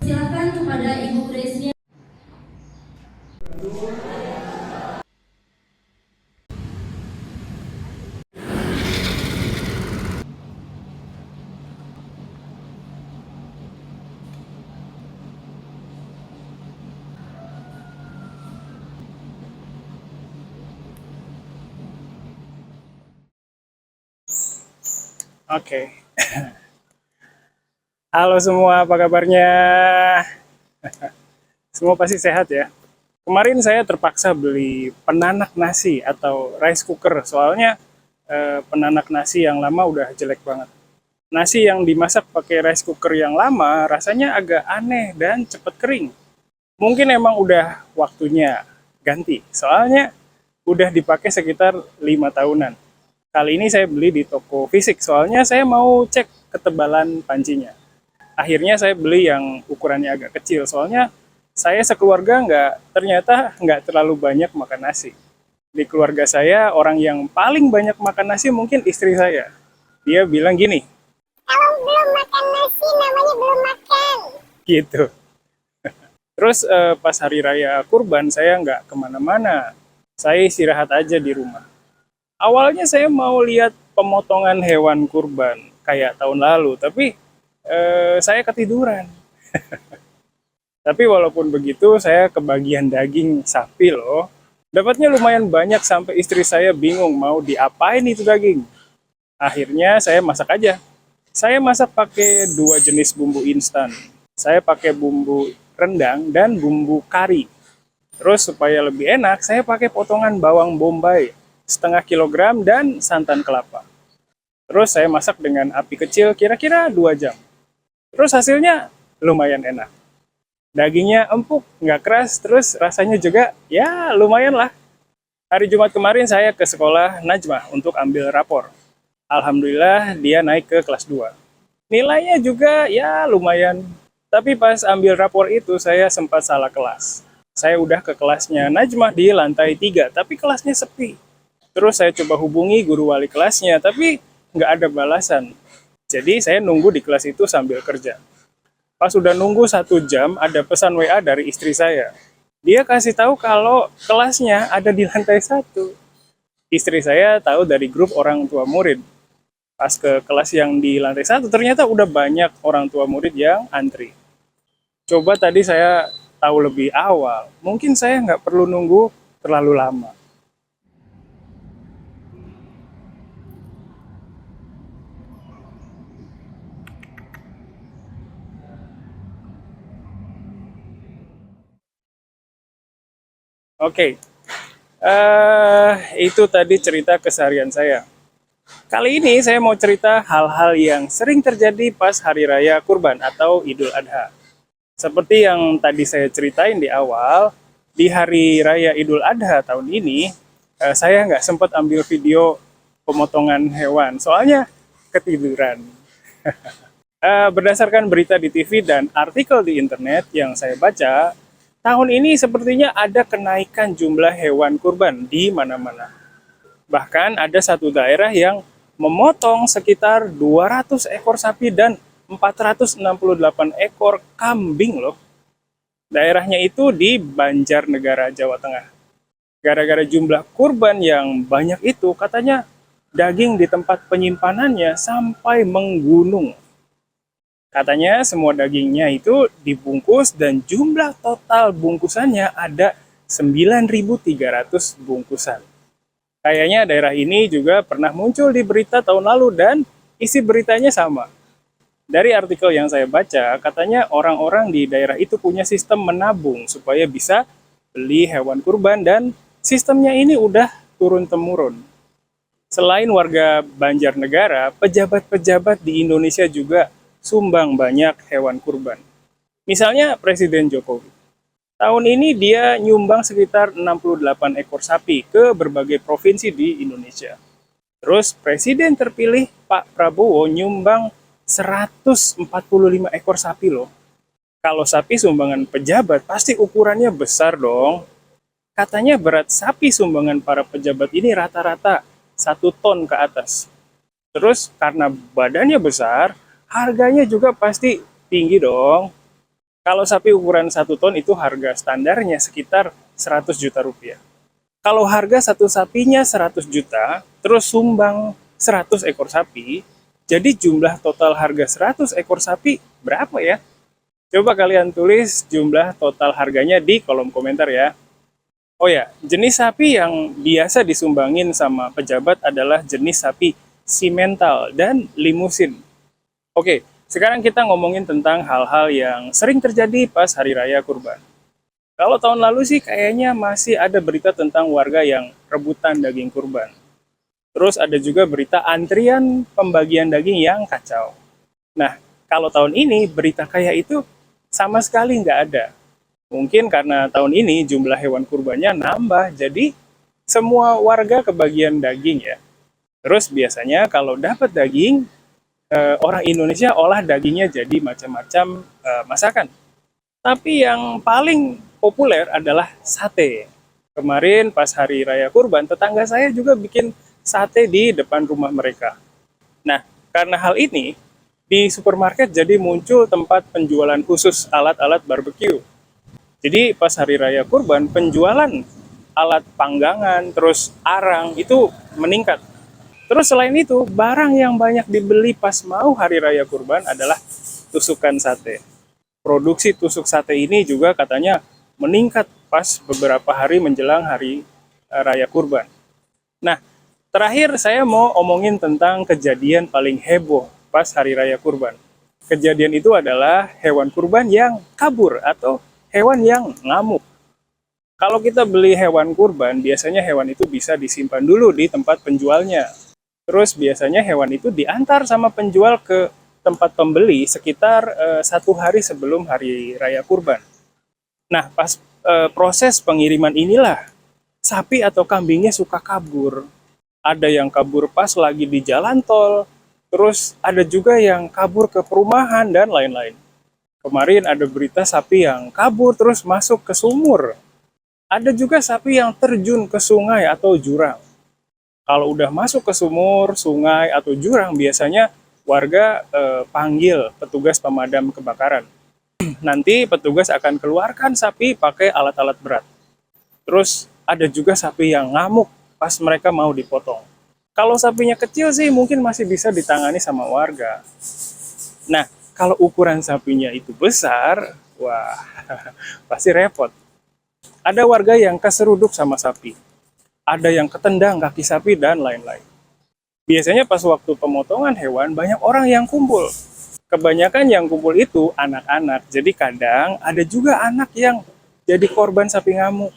Silakan kepada Ibu Presiden. Oke. Halo semua, apa kabarnya? Semua pasti sehat ya. Kemarin saya terpaksa beli penanak nasi atau rice cooker, soalnya penanak nasi yang lama udah jelek banget. Nasi yang dimasak pakai rice cooker yang lama rasanya agak aneh dan cepet kering. Mungkin emang udah waktunya ganti, soalnya udah dipakai sekitar 5 tahunan. Kali ini saya beli di toko fisik, soalnya saya mau cek ketebalan pancinya. Akhirnya saya beli yang ukurannya agak kecil, soalnya saya sekeluarga ternyata nggak terlalu banyak makan nasi. Di keluarga saya, orang yang paling banyak makan nasi mungkin istri saya. Dia bilang gini, kalau belum makan nasi namanya belum makan. gitu. Terus pas hari raya kurban saya nggak kemana-mana. Saya istirahat aja di rumah. Awalnya saya mau lihat pemotongan hewan kurban kayak tahun lalu, tapi saya ketiduran. Tapi walaupun begitu, saya kebagian daging sapi loh. Dapatnya lumayan banyak sampai istri saya bingung mau diapain itu daging. Akhirnya saya masak aja. Saya masak pakai 2 jenis bumbu instan. Saya pakai bumbu rendang dan bumbu kari. Terus supaya lebih enak, saya pakai potongan bawang bombay 0,5 kilogram dan santan kelapa. Terus saya masak dengan api kecil kira-kira 2 jam. Terus hasilnya lumayan enak. Dagingnya empuk, nggak keras, terus rasanya juga ya lumayan lah. Hari Jumat kemarin saya ke sekolah Najmah untuk ambil rapor. Alhamdulillah dia naik ke kelas 2. Nilainya juga ya lumayan. Tapi pas ambil rapor itu saya sempat salah kelas. Saya udah ke kelasnya Najmah di lantai 3, tapi kelasnya sepi. Terus saya coba hubungi guru wali kelasnya, tapi nggak ada balasan. Jadi saya nunggu di kelas itu sambil kerja. Pas udah nunggu 1 jam, ada pesan WA dari istri saya. Dia kasih tahu kalau kelasnya ada di lantai 1. Istri saya tahu dari grup orang tua murid. Pas ke kelas yang di lantai 1, ternyata udah banyak orang tua murid yang antri. Coba tadi saya tahu lebih awal, mungkin saya nggak perlu nunggu terlalu lama. Oke, itu tadi cerita keseharian saya. Kali ini saya mau cerita hal-hal yang sering terjadi pas Hari Raya Kurban atau Idul Adha. Seperti yang tadi saya ceritain di awal, di Hari Raya Idul Adha tahun ini, saya nggak sempat ambil video pemotongan hewan, soalnya ketiduran. Berdasarkan berita di TV dan artikel di internet yang saya baca, tahun ini sepertinya ada kenaikan jumlah hewan kurban di mana-mana. Bahkan ada satu daerah yang memotong sekitar 200 ekor sapi dan 468 ekor kambing loh. Daerahnya itu di Banjarnegara, Jawa Tengah. Gara-gara jumlah kurban yang banyak itu, katanya daging di tempat penyimpanannya sampai menggunung. Katanya semua dagingnya itu dibungkus dan jumlah total bungkusannya ada 9.300 bungkusan. Kayaknya daerah ini juga pernah muncul di berita tahun lalu dan isi beritanya sama. Dari artikel yang saya baca, katanya orang-orang di daerah itu punya sistem menabung supaya bisa beli hewan kurban dan sistemnya ini udah turun-temurun. Selain warga Banjarnegara, pejabat-pejabat di Indonesia juga sumbang banyak hewan kurban. Misalnya Presiden Jokowi. Tahun ini dia nyumbang sekitar 68 ekor sapi ke berbagai provinsi di Indonesia. Terus Presiden terpilih Pak Prabowo nyumbang 145 ekor sapi loh. Kalau sapi sumbangan pejabat pasti ukurannya besar dong. Katanya berat sapi sumbangan para pejabat ini rata-rata 1 ton ke atas. Terus karena badannya besar, harganya juga pasti tinggi dong. Kalau sapi ukuran 1 ton itu harga standarnya sekitar 100 juta rupiah. Kalau harga satu sapinya 100 juta, terus sumbang 100 ekor sapi, jadi jumlah total harga 100 ekor sapi berapa ya? Coba kalian tulis jumlah total harganya di kolom komentar ya. Oh ya, jenis sapi yang biasa disumbangin sama pejabat adalah jenis sapi simental dan limusin. Oke, sekarang kita ngomongin tentang hal-hal yang sering terjadi pas Hari Raya Kurban. Kalau tahun lalu sih kayaknya masih ada berita tentang warga yang rebutan daging kurban. Terus ada juga berita antrian pembagian daging yang kacau. Nah, kalau tahun ini berita kayak itu sama sekali nggak ada. Mungkin karena tahun ini jumlah hewan kurbannya nambah, jadi semua warga kebagian daging ya. Terus biasanya kalau dapat daging, orang Indonesia olah dagingnya jadi macam-macam masakan. Tapi yang paling populer adalah sate. Kemarin pas Hari Raya Kurban, tetangga saya juga bikin sate di depan rumah mereka. Nah, karena hal ini, di supermarket jadi muncul tempat penjualan khusus alat-alat barbeque. Jadi pas Hari Raya Kurban, penjualan alat panggangan, terus arang, itu meningkat. Terus selain itu, barang yang banyak dibeli pas mau Hari Raya Kurban adalah tusukan sate. Produksi tusuk sate ini juga katanya meningkat pas beberapa hari menjelang Hari Raya Kurban. Nah, terakhir saya mau omongin tentang kejadian paling heboh pas Hari Raya Kurban. Kejadian itu adalah hewan kurban yang kabur atau hewan yang ngamuk. Kalau kita beli hewan kurban, biasanya hewan itu bisa disimpan dulu di tempat penjualnya. Terus biasanya hewan itu diantar sama penjual ke tempat pembeli sekitar 1 hari sebelum Hari Raya Kurban. Nah, pas proses pengiriman inilah, sapi atau kambingnya suka kabur. Ada yang kabur pas lagi di jalan tol, terus ada juga yang kabur ke perumahan dan lain-lain. Kemarin ada berita sapi yang kabur terus masuk ke sumur. Ada juga sapi yang terjun ke sungai atau jurang. Kalau udah masuk ke sumur, sungai, atau jurang, biasanya warga panggil petugas pemadam kebakaran. Nanti petugas akan keluarkan sapi pakai alat-alat berat. Terus ada juga sapi yang ngamuk pas mereka mau dipotong. Kalau sapinya kecil sih mungkin masih bisa ditangani sama warga. Nah, kalau ukuran sapinya itu besar, wah, pasti repot. Ada warga yang keseruduk sama sapi. Ada yang ketendang kaki sapi dan lain-lain. Biasanya pas waktu pemotongan hewan, banyak orang yang kumpul. Kebanyakan yang kumpul itu anak-anak. Jadi kadang ada juga anak yang jadi korban sapi ngamuk.